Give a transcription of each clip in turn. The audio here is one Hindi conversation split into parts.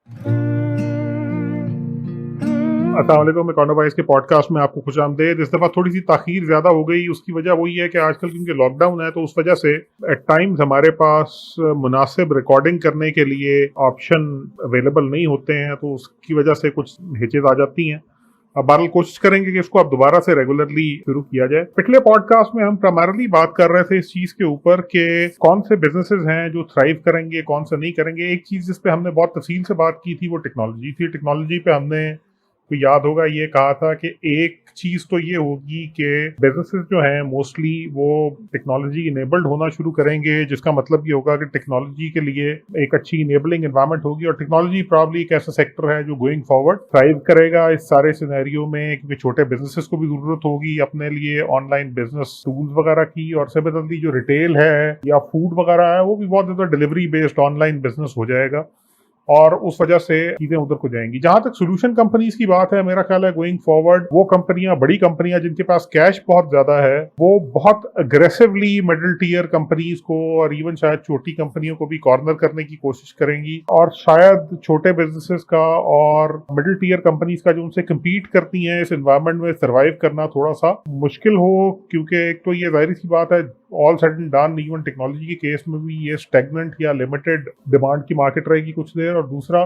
अस्सलाम वालेकुम, इकोनोवाइज के पॉडकास्ट में आपको खुशामदीद। इस दफ़ा थोड़ी सी ताख़ीर ज़्यादा हो गई। उसकी वजह वही है कि आजकल क्योंकि लॉकडाउन है तो उस वजह से एट टाइम्स हमारे पास मुनासिब रिकॉर्डिंग करने के लिए ऑप्शन अवेलेबल नहीं होते हैं, तो उसकी वजह से कुछ हिचेज आ जाती हैं। अब बहरहाल कोशिश करेंगे कि इसको अब दोबारा से रेगुलरली शुरू किया जाए। पिछले पॉडकास्ट में हम प्राइमरली बात कर रहे थे इस चीज़ के ऊपर कि कौन से बिजनेसेस हैं जो थ्राइव करेंगे, कौन से नहीं करेंगे। एक चीज़ जिस पे हमने बहुत तफसील से बात की थी वो टेक्नोलॉजी थी। टेक्नोलॉजी पे हमने को याद होगा ये कहा था कि एक चीज तो ये होगी कि बिजनेसेस जो हैं मोस्टली वो टेक्नोलॉजी इनेबल्ड होना शुरू करेंगे, जिसका मतलब ये होगा कि टेक्नोलॉजी के लिए एक अच्छी इनेबलिंग एनवायरनमेंट होगी। और टेक्नोलॉजी प्रॉब्ली एक ऐसा सेक्टर है जो गोइंग फॉरवर्ड थ्राइव करेगा इस सारे सिनेरियो में, क्योंकि छोटे बिजनेसेस को भी जरूरत होगी अपने लिए ऑनलाइन बिजनेस टूल्स वगैरह की। और सिमिलरली जो रिटेल है या फूड वगैरह है वो भी बहुत ज्यादा डिलीवरी बेस्ड ऑनलाइन बिजनेस हो जाएगा और उस वजह से चीजें उधर को जाएंगी। जहां तक सोल्यूशन कंपनीज की बात है, मेरा ख्याल है गोइंग फॉरवर्ड वो कंपनियां, बड़ी कंपनियां जिनके पास कैश बहुत ज्यादा है, वो बहुत अग्रेसिवली मिडिल टीयर कंपनीज को और इवन शायद छोटी कंपनियों को भी कॉर्नर करने की कोशिश करेंगी। और शायद छोटे बिजनेसेस का और मिडिल टीयर कंपनीज का जो उनसे कम्पीट करती हैं इस एनवायरमेंट में सर्वाइव करना थोड़ा सा मुश्किल हो, क्योंकि एक तो ये जाहिर सी बात है all said and done even technology के केस में भी ये स्टैग्नेंट या लिमिटेड डिमांड की मार्केट रहेगी कुछ देर। और दूसरा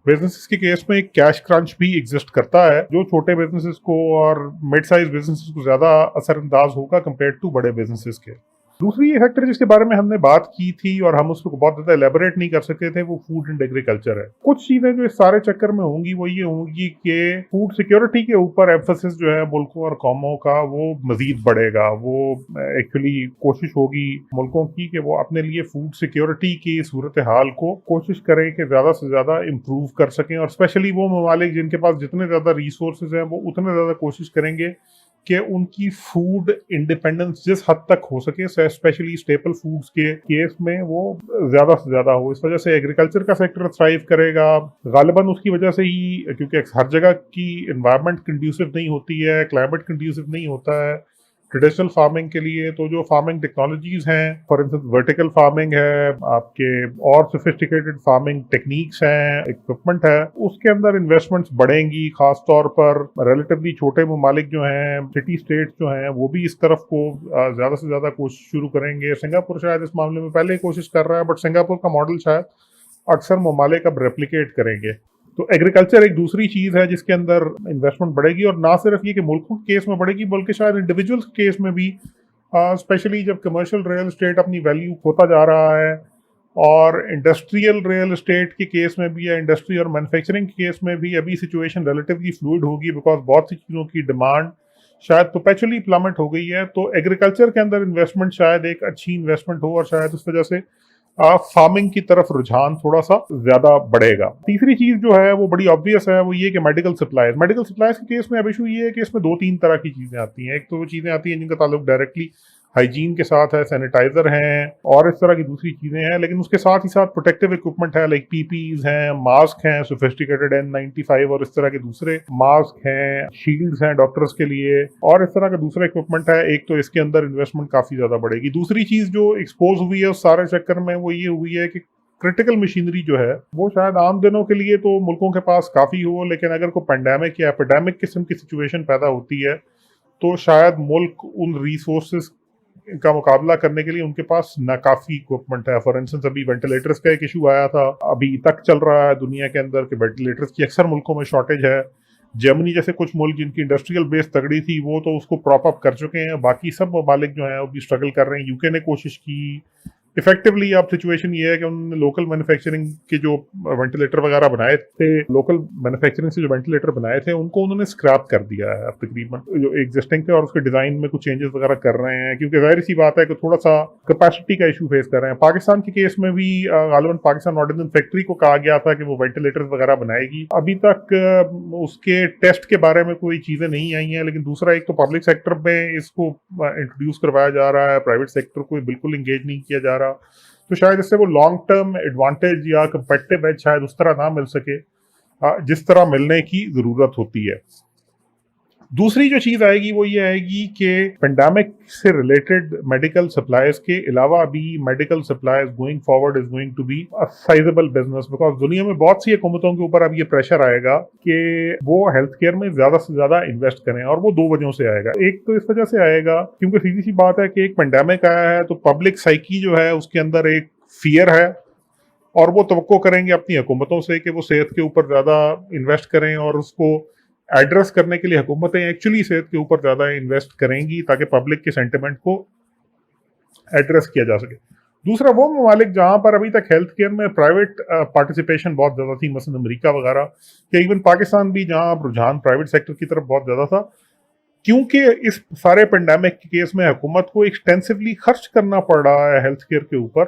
बिजनेसेस के केस में एक कैश क्रंच भी एग्जिस्ट करता है जो छोटे बिजनेसेस को और मिड साइज बिजनेसेस को ज्यादा असरअंदाज होगा कंपेयर टू बड़े बिजनेसेस के। दूसरी फैक्टर जिसके बारे में हमने बात की थी और हम उसको बहुत ज्यादा एलेबोरेट नहीं कर सके थे वो फूड एंड एग्रीकल्चर है। कुछ चीजें जो इस सारे चक्कर में होंगी वो ये होंगी कि फूड सिक्योरिटी के ऊपर एम्फोसिस जो है मुल्कों और कौमों का वो मजीद बढ़ेगा। वो एक्चुअली कोशिश होगी मुल्कों की कि वो अपने लिए फूड सिक्योरिटी की सूरत हाल को कोशिश करें कि ज्यादा से ज्यादा इम्प्रूव कर सकें। और स्पेशली वो ममालिक जिनके पास जितने ज्यादा रिसोर्सेज हैं वो उतने ज्यादा कोशिश करेंगे कि उनकी फूड इंडिपेंडेंस जिस हद तक हो सके, स्पेशली स्टेपल फूड्स के केस में, वो ज्यादा से ज्यादा हो। इस वजह से एग्रीकल्चर का सेक्टर थ्राइव करेगा गालिबन उसकी वजह से ही, क्योंकि हर जगह की एनवायरनमेंट कंड्यूसिव नहीं होती है, क्लाइमेट कंड्यूसिव नहीं होता है ट्रेडिशनल फार्मिंग के लिए। तो जो फार्मिंग टेक्नोलॉजीज हैं, फॉर इंस्टेंस वर्टिकल फार्मिंग है आपके, और सोफिस्टिकेटेड फार्मिंग टेक्निक्स हैं, इक्विपमेंट है, उसके अंदर इन्वेस्टमेंट्स बढ़ेंगी। खास तौर पर रिलेटिवली छोटे ममालिक जो हैं, सिटी स्टेट्स जो हैं, वो भी इस तरफ को ज्यादा से ज्यादा कोशिश शुरू करेंगे। सिंगापुर शायद इस मामले में पहले ही कोशिश कर रहा है, बट सिंगापुर का मॉडल शायद अक्सर ममालिक अब रेप्लिकेट करेंगे। तो एग्रीकल्चर एक दूसरी चीज है जिसके अंदर इन्वेस्टमेंट बढ़ेगी, और ना सिर्फ ये कि मुल्कों के केस में बढ़ेगी बल्कि शायद इंडिविजुअल्स के केस में भी, स्पेशली जब कमर्शियल रियल एस्टेट अपनी वैल्यू खोता जा रहा है। और इंडस्ट्रियल रियल एस्टेट के केस में भी या इंडस्ट्री और मैन्युफैक्चरिंग के केस में भी अभी सिचुएशन रिलेटिवली फ्लूइड होगी, बिकॉज बहुत सी चीज़ों की डिमांड शायद परपेचुअली प्लमेट हो गई है। तो एग्रीकल्चर के अंदर इन्वेस्टमेंट शायद एक अच्छी इन्वेस्टमेंट हो और शायद उस वजह से फार्मिंग की तरफ रुझान थोड़ा सा ज्यादा बढ़ेगा। तीसरी चीज जो है वो बड़ी ऑब्वियस है, वो ये कि मेडिकल सप्लाईज के केस में अब इशू ये है कि इसमें दो तीन तरह की चीजें आती हैं। एक तो वो चीजें आती हैं जिनका ताल्लुक डायरेक्टली हाइजीन के साथ है, सैनिटाइजर हैं और इस तरह की दूसरी चीजें हैं, लेकिन उसके साथ ही साथ प्रोटेक्टिव इक्विपमेंट है, लाइक पीपीज हैं, मास्क हैं, सोफिस्टिकेटेड N95 और इस तरह के दूसरे मास्क हैं, शील्ड्स हैं डॉक्टर्स के लिए, और इस तरह का दूसरा इक्विपमेंट है। एक तो इसके अंदर इन्वेस्टमेंट काफी ज्यादा बढ़ेगी। दूसरी चीज जो एक्सपोज हुई है उस सारे चक्कर में वो ये हुई है कि क्रिटिकल मशीनरी जो है वो शायद आम दिनों के लिए तो मुल्कों के पास काफी हो, लेकिन अगर कोई पेंडेमिक या एपिडेमिक किस्म की सिचुएशन पैदा होती है तो शायद मुल्क उन रिसोर्सेज का मुकाबला करने के लिए उनके पास नाकाफी इक्विपमेंट है। फॉर इंस्टेंस अभी वेंटिलेटर्स का एक इशू आया था, अभी तक चल रहा है दुनिया के अंदर कि वेंटिलेटर्स की अक्सर मुल्कों में शॉर्टेज है। जर्मनी जैसे कुछ मुल्क जिनकी इंडस्ट्रियल बेस तगड़ी थी वो तो उसको प्रॉप अप कर चुके हैं, बाकी सब ममालिक जो हैं वो भी स्ट्रगल कर रहे हैं। यूके ने कोशिश की इफेक्टिवली। अब सिचुएशन ये है कि उन्होंने लोकल मैन्युफैक्चरिंग के जो वेंटिलेटर वगैरह बनाए थे, लोकल मैन्युफैक्चरिंग से जो वेंटिलेटर बनाए थे उनको उन्होंने स्क्रैप कर दिया है अब तकरीबन जो एग्जिस्टिंग थे, और उसके डिजाइन में कुछ चेंजेस वगैरह कर रहे हैं, क्योंकि जाहिर सी बात है कि थोड़ा सा कैपेसिटी का इशू फेस कर रहे हैं। पाकिस्तान के केस में भी गालिबन पाकिस्तान ऑर्डिनेंस फैक्ट्री को कहा गया था कि वो वेंटिलेटर वगैरह बनाएगी। अभी तक उसके टेस्ट के बारे में कोई चीजें नहीं आई हैं। लेकिन दूसरा, एक तो पब्लिक सेक्टर में इसको इंट्रोड्यूस करवाया जा रहा है, प्राइवेट सेक्टर को बिल्कुल इंगेज नहीं किया जा रहा, तो शायद इससे वो लॉन्ग टर्म एडवांटेज या कंपेटिटिव एज शायद उस तरह ना मिल सके जिस तरह मिलने की जरूरत होती है। दूसरी जो चीज आएगी वो ये आएगी कि पेंडेमिक से रिलेटेड मेडिकल सप्लाईज के अलावा भी medical supplies going forward is going to be a sizeable business, because दुनिया में बहुत सी हुकूमतों के ऊपर अब ये प्रेशर आएगा कि वो हेल्थ केयर में ज्यादा से ज्यादा इन्वेस्ट करें, और वो दो वजहों से आएगा। एक तो इस वजह से आएगा क्योंकि सीधी सी बात है कि एक पेंडेमिक आया है तो पब्लिक साइकी जो है उसके अंदर एक फियर है, और वो तवक्को करेंगे अपनी हुकूमतों से कि वो सेहत के ऊपर ज्यादा इन्वेस्ट करें, और उसको एड्रेस करने के लिए हुकूमतें एक्चुअली सेहत के ऊपर ज्यादा इन्वेस्ट करेंगी ताकि पब्लिक के सेंटिमेंट को एड्रेस किया जा सके। दूसरा, वो ममालिक जहां पर अभी तक हेल्थ केयर में प्राइवेट पार्टिसिपेशन बहुत ज्यादा थी, मसलन अमेरिका वगैरह, या इवन पाकिस्तान भी, जहां रुझान प्राइवेट सेक्टर की तरफ बहुत ज्यादा था, क्योंकि इस सारे पेंडेमिक के केस में हुकूमत को एक्सटेंसिवली खर्च करना पड़ रहा है हेल्थ केयर के ऊपर,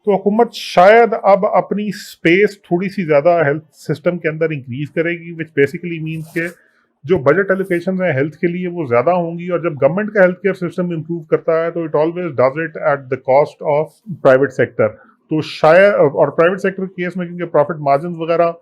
तो हुकूमत शायद अब अपनी स्पेस थोड़ी सी ज्यादा हेल्थ सिस्टम के अंदर इंक्रीज करेगी, विच बेसिकली मीन्स के जो बजट एलोकेशन है हेल्थ के लिए वो ज्यादा होंगी, और जब गवर्नमेंट का हेल्थ केयर सिस्टम इंप्रूव करता है तो it always does it at the cost of private sector. तो शायद, और प्राइवेट सेक्टर के केस में क्योंकि प्रॉफिट मार्जिन वगैरह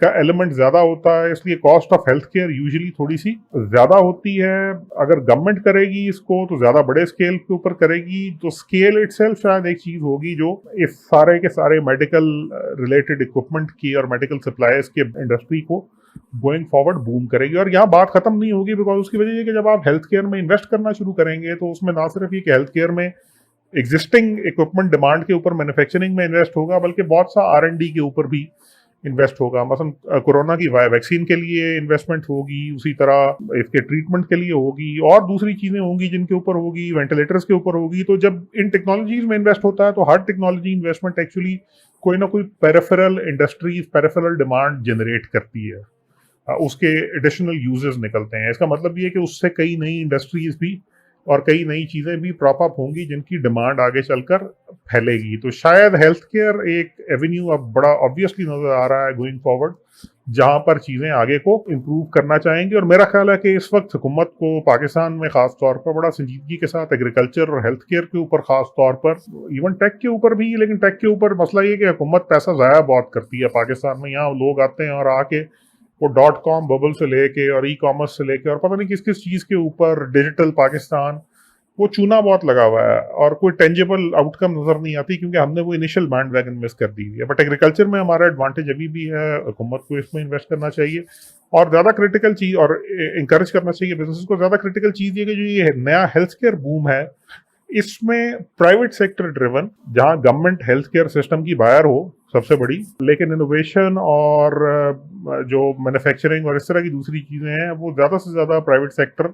का एलिमेंट ज्यादा होता है, इसलिए cost of health care usually थोड़ी सी ज्यादा होती है। अगर गवर्नमेंट करेगी इसको तो ज्यादा बड़े स्केल के ऊपर करेगी, तो स्केल इटसेल्फ शायद एक चीज होगी जो इस सारे के सारे मेडिकल रिलेटेड इक्विपमेंट की और मेडिकल सप्लाईज के इंडस्ट्री को गोइंग फॉरवर्ड बूम करेगी। और यहाँ बात खत्म नहीं होगी, बिकॉज उसकी वजह ये कि जब आप हेल्थ केयर में इन्वेस्ट करना शुरू करेंगे तो उसमें ना सिर्फ ये कि हेल्थ केयर में एग्जिस्टिंग इक्विपमेंट डिमांड के ऊपर मैन्युफैक्चरिंग में इन्वेस्ट होगा, बल्कि बहुत सा R&D के ऊपर भी इन्वेस्ट होगा। मसलन कोरोना की वैक्सीन के लिए इन्वेस्टमेंट होगी, उसी तरह इसके ट्रीटमेंट के लिए होगी, और दूसरी चीजें होंगी जिनके ऊपर होगी, वेंटिलेटर्स के ऊपर होगी। तो जब इन टेक्नोलॉजीज में इन्वेस्ट होता है तो हर टेक्नोलॉजी इन्वेस्टमेंट एक्चुअली कोई ना कोई peripheral industries, peripheral demand generate करती है, उसके एडिशनल यूजेस निकलते हैं। इसका मतलब ये कि उससे कई नई इंडस्ट्रीज भी और कई नई चीजें भी प्रॉप अप होंगी जिनकी डिमांड आगे चलकर फैलेगी। तो शायद हेल्थ केयर एक एवेन्यू अब बड़ा ऑब्वियसली नजर आ रहा है गोइंग फॉरवर्ड, जहां पर चीजें आगे को इम्प्रूव करना चाहेंगी। और मेरा ख्याल है कि इस वक्त हुकूमत को पाकिस्तान में खास तौर पर बड़ा संजीदगी के साथ एग्रीकल्चर और हेल्थ केयर के ऊपर खास तौर पर, इवन टेक के ऊपर भी, लेकिन टेक के ऊपर मसला ये कि हुकूमत पैसा ज़ाया बहुत करती है पाकिस्तान में। यहाँ लोग आते हैं और आके वो .com बबल से लेके और ई-कॉमर्स से लेके और पता नहीं किस किस चीज़ के ऊपर, डिजिटल पाकिस्तान, वो चूना बहुत लगा हुआ है और कोई टेंजिबल आउटकम नजर नहीं आती, क्योंकि हमने वो इनिशियल बैंड वैगन मिस कर दी है। बट एग्रीकल्चर में हमारा एडवांटेज अभी भी है, हुकूमत को इसमें इन्वेस्ट करना चाहिए और ज़्यादा क्रिटिकल चीज़, और इंकरेज करना चाहिए बिजनेस को। ज़्यादा क्रिटिकल चीज़ ये कि जो ये नया हेल्थ केयर बूम है, इसमें प्राइवेट सेक्टर ड्रिवन, जहां गवर्नमेंट हेल्थ केयर सिस्टम की बायर हो सबसे बड़ी, लेकिन इनोवेशन और जो मैन्युफैक्चरिंग और इस तरह की दूसरी चीज़ें हैं वो ज़्यादा से ज़्यादा प्राइवेट सेक्टर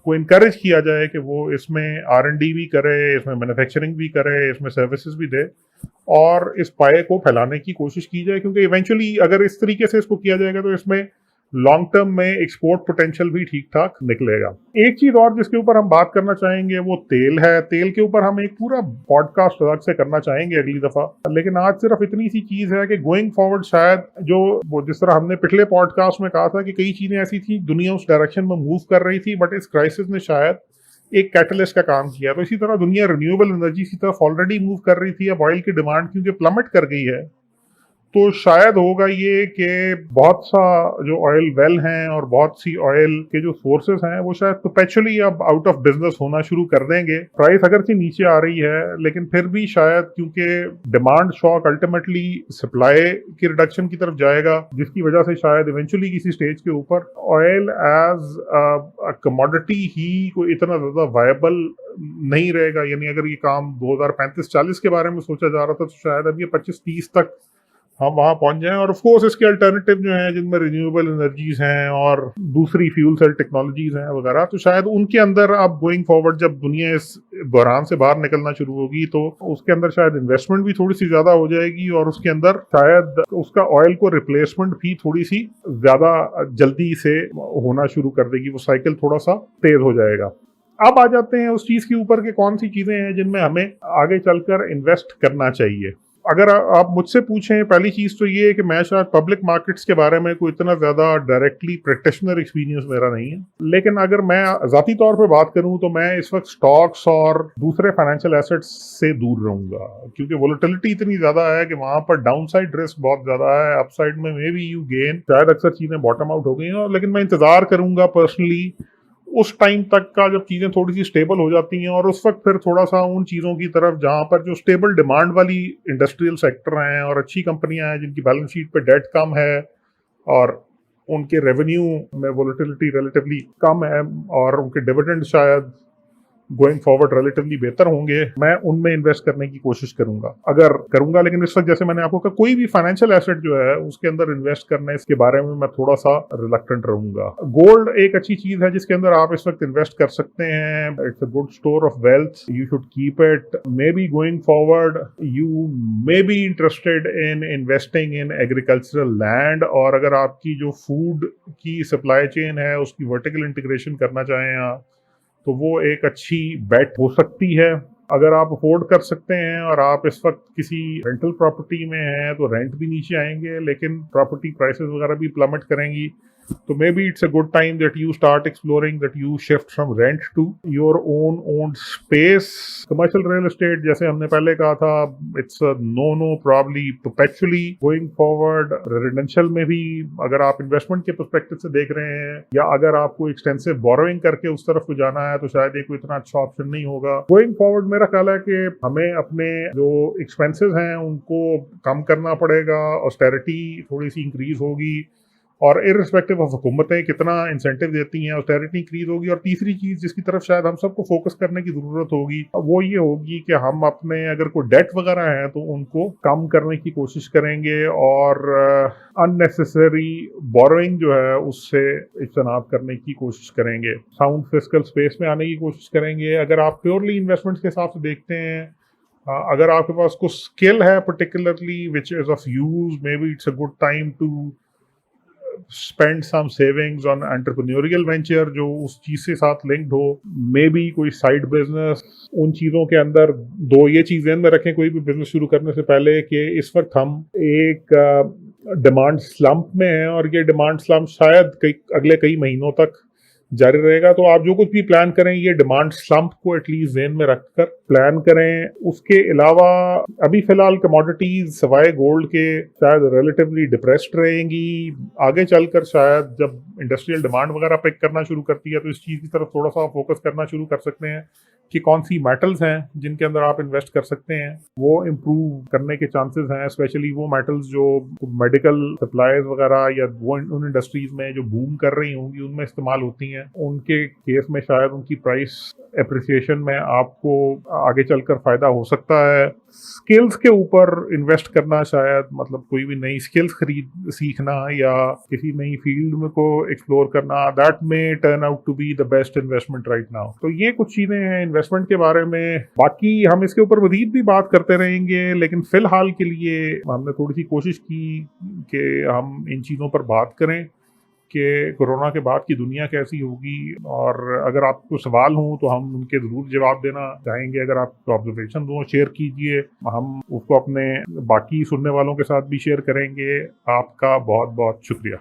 को इनकरेज किया जाए कि वो इसमें R&D भी करे, इसमें मैन्युफैक्चरिंग भी करे, इसमें सर्विसेज भी दे और इस पाए को फैलाने की कोशिश की जाए। क्योंकि इवेंचुअली अगर इस तरीके से इसको किया जाएगा तो इसमें लॉन्ग टर्म में एक्सपोर्ट पोटेंशियल भी ठीक ठाक निकलेगा। एक चीज और जिसके ऊपर हम बात करना चाहेंगे वो तेल है। तेल के ऊपर हम एक पूरा पॉडकास्ट अलग से करना चाहेंगे अगली दफा, लेकिन आज सिर्फ इतनी सी चीज है कि गोइंग फॉरवर्ड शायद जो वो जिस तरह हमने पिछले पॉडकास्ट में कहा था कि कई चीजें ऐसी थी दुनिया उस डायरेक्शन में मूव कर रही थी, बट इस क्राइसिस ने शायद एक कैटलिस्ट का काम किया। तो इसी तरह दुनिया रिन्यूएबल एनर्जी की तरफ ऑलरेडी मूव कर रही थी। अब ऑयल की डिमांड क्योंकि प्लमेट कर गई है, तो शायद होगा ये कि बहुत सा जो ऑयल वेल हैं और बहुत सी ऑयल के जो सोर्सेस हैं वो शायद परपेचुअली अब आउट ऑफ बिजनेस होना शुरू कर देंगे। प्राइस अगर से नीचे आ रही है, लेकिन फिर भी शायद क्योंकि डिमांड शॉक अल्टीमेटली सप्लाई की रिडक्शन की तरफ जाएगा, जिसकी वजह से शायद इवेंचुअली किसी स्टेज के ऊपर ऑयल एज कमोडिटी ही कोई इतना ज्यादा वायबल नहीं रहेगा। यानी अगर ये काम 2035-40 के बारे में सोचा जा रहा था, तो शायद अब ये 25-30 तक हम वहां पहुंच जाएं। और ऑफ कोर्स इसके अल्टरनेटिव जो हैं जिनमें रिन्यूएबल एनर्जीज हैं और दूसरी फ्यूल सेल टेक्नोलॉजीज हैं वगैरह, तो शायद उनके अंदर अब गोइंग फॉरवर्ड जब दुनिया इस बहरान से बाहर निकलना शुरू होगी तो उसके अंदर शायद इन्वेस्टमेंट भी थोड़ी सी ज्यादा हो जाएगी और उसके अंदर शायद उसका ऑयल को रिप्लेसमेंट भी थोड़ी सी ज्यादा जल्दी से होना शुरू कर देगी। वो साइकिल थोड़ा सा तेज हो जाएगा। अब आ जाते हैं उस चीज के ऊपर कि कौन सी चीजें हैं जिनमें हमें आगे चलकर इन्वेस्ट करना चाहिए। अगर आप मुझसे पूछें, पहली चीज तो ये है कि मैं शायद पब्लिक मार्केट्स के बारे में कोई इतना ज्यादा डायरेक्टली प्रैक्टिशनर एक्सपीरियंस मेरा नहीं है, लेकिन अगर मैं जाती तौर पे बात करूं तो मैं इस वक्त स्टॉक्स और दूसरे फाइनेंशियल एसेट्स से दूर रहूंगा, क्योंकि वोलेटिलिटी इतनी ज्यादा है कि वहां पर डाउनसाइड रिस्क बहुत ज्यादा है, अपसाइड में मे बी यू गेन, शायद अक्सर चीजें बॉटम आउट हो गई हैं। लेकिन मैं इंतजार करूंगा पर्सनली उस टाइम तक का जब चीज़ें थोड़ी सी स्टेबल हो जाती हैं और उस वक्त फिर थोड़ा सा उन चीज़ों की तरफ जहाँ पर जो स्टेबल डिमांड वाली इंडस्ट्रियल सेक्टर हैं और अच्छी कंपनियां हैं जिनकी बैलेंस शीट पे डेट कम है और उनके रेवेन्यू में वोलेटिलिटी रिलेटिवली कम है और उनके डिविडेंड शायद गोइंग फॉरवर्ड रिलेटिवली बेहतर होंगे, मैं उनमें इन्वेस्ट करने की कोशिश करूंगा। लेकिन इस वक्त जैसे मैंने आपको कहा, कोई भी फाइनेंशियल एसेट जो है उसके अंदर इन्वेस्ट करने इसके बारे में मैं थोड़ा सा रिलक्टेंट रहूंगा। गोल्ड एक अच्छी चीज है जिसके अंदर आप इस वक्त इन्वेस्ट कर सकते हैं। It's a good store of wealth, you should keep it. May be going forward you may be interested in investing in agricultural land, और अगर आपकी जो फूड की सप्लाई चेन है उसकी वर्टिकल इंटीग्रेशन करना चाहें आप, तो वो एक अच्छी बेट हो सकती है। अगर आप अफोर्ड कर सकते हैं और आप इस वक्त किसी रेंटल प्रॉपर्टी में हैं तो रेंट भी नीचे आएंगे लेकिन प्रॉपर्टी प्राइसेस वगैरह भी प्लमेट करेंगी, तो maybe it's a good time that you start exploring, that you shift from rent to your own owned space. Commercial real estate जैसे हमने पहले कहा था, it's no probably perpetually going forward. Residential में भी अगर आप इन्वेस्टमेंट के पर्सपेक्टिव से देख रहे हैं या अगर आपको एक्सटेंसिव बोरोइंग करके उस तरफ को जाना है तो शायद ये कोई इतना अच्छा ऑप्शन नहीं होगा। गोइंग फॉरवर्ड मेरा ख्याल है कि हमें अपने जो एक्सपेंसेस हैं उनको कम करना पड़ेगा, ऑस्टेरिटी थोड़ी सी इंक्रीज होगी और इररिस्पेक्टिव ऑफ हुकूमतें कितना इंसेंटिव देती हैं, ऑस्टेरिटी इंक्रीज होगी। और तीसरी चीज जिसकी तरफ शायद हम सबको फोकस करने की जरूरत होगी वो ये होगी कि हम अपने अगर कोई डेट वगैरह है तो उनको कम करने की कोशिश करेंगे और अननेसेसरी बोरोइंग जो है उससे इज्तनाब करने की कोशिश करेंगे, साउंड फिस्कल स्पेस में आने की कोशिश करेंगे। अगर आप प्योरली इन्वेस्टमेंट्स के हिसाब से देखते हैं, अगर आपके पास कुछ स्किल है particularly which is of use, maybe it's a good time to spend some savings on entrepreneurial venture जो उस चीज से साथ लिंक्ड हो, मे बी कोई साइड बिजनेस। उन चीजों के अंदर दो ये चीजें में रखें कोई भी बिजनेस शुरू करने से पहले कि इस वक्त हम एक डिमांड स्लम्प में हैं और ये डिमांड स्लम्प शायद अगले कई महीनों तक जारी रहेगा। तो आप जो कुछ भी प्लान करें ये डिमांड स्लम्प को एटलीस्ट ज़हन में रखकर प्लान करें। उसके अलावा अभी फिलहाल कमोडिटीज सवाए गोल्ड के शायद रिलेटिवली डिप्रेस्ड रहेंगी। आगे चलकर शायद जब इंडस्ट्रियल डिमांड वगैरह पिक करना शुरू करती है तो इस चीज़ की तरफ थोड़ा सा फोकस करना शुरू कर सकते हैं कि कौन सी मेटल्स हैं जिनके अंदर आप इन्वेस्ट कर सकते हैं, वो इम्प्रूव करने के चांसेस हैं। स्पेशली वो मेटल्स जो मेडिकल सप्लाईज वगैरह या वो उन इंडस्ट्रीज में जो बूम कर रही होंगी उनमें इस्तेमाल होती हैं, उनके केस में शायद उनकी प्राइस एप्रिसिएशन में आपको आगे चलकर फायदा हो सकता है। स्किल्स के ऊपर इन्वेस्ट करना, शायद मतलब कोई भी नई स्किल्स सीखना या किसी नई फील्ड में को एक्सप्लोर करना, that may turn out to be the best investment right now. तो ये कुछ चीजें हैं इन्वेस्टमेंट के बारे में। बाकी हम इसके ऊपर मजीद भी बात करते रहेंगे, लेकिन फिलहाल के लिए हमने थोड़ी सी कोशिश की कि हम इन चीज़ों पर बात करें कि कोरोना के बाद की दुनिया कैसी होगी, और अगर आपको सवाल हो तो हम उनके ज़रूर जवाब देना चाहेंगे। अगर आपको ऑब्जर्वेशन हो शेयर कीजिए, हम उसको अपने बाकी सुनने वालों के साथ भी शेयर करेंगे। आपका बहुत बहुत शुक्रिया।